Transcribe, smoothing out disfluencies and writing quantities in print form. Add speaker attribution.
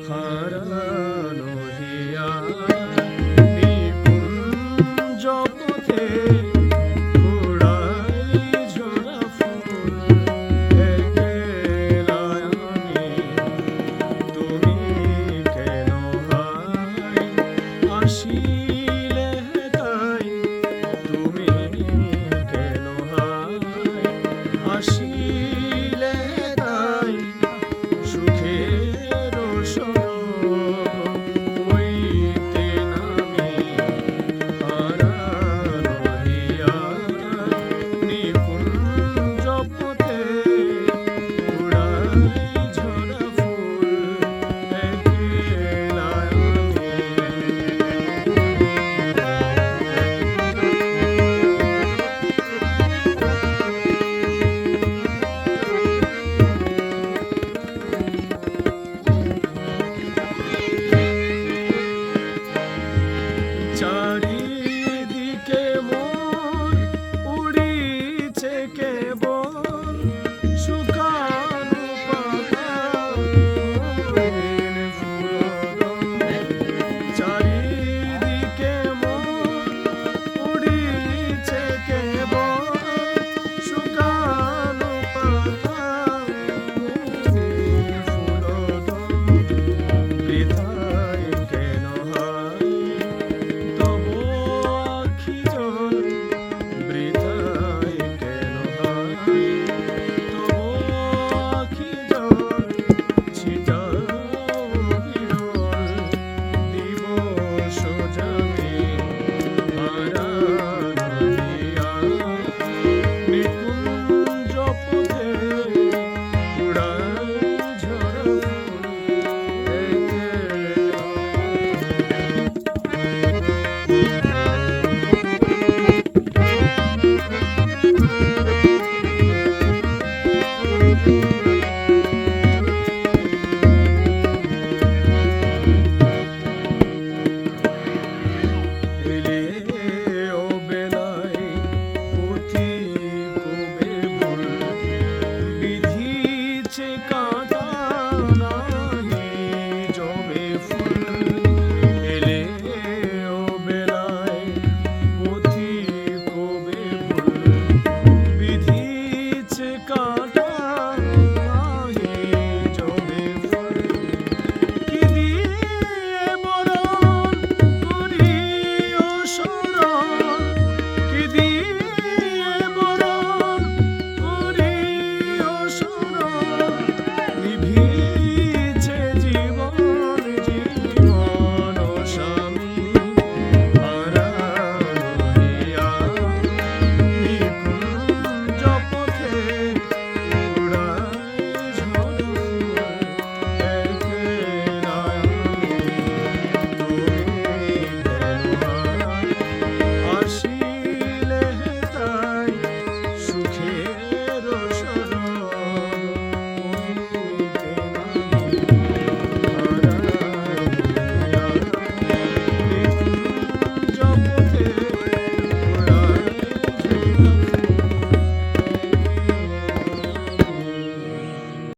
Speaker 1: হারানো হিয়া নিকুঞ্জ পথে কুড়াই ঝরা ফুল একলা আমি তুমি কেন হাই আসিলে তাই তুমি কেন হাই আসিলে তাই সুখের সরব হইতে নামি হারানো হিয়া নিকুঞ্জ পথে কুড়াই ঝরা ফুল একলা আমি চারিদিকে মোর উড়িছে কেবল শুকানো পাতা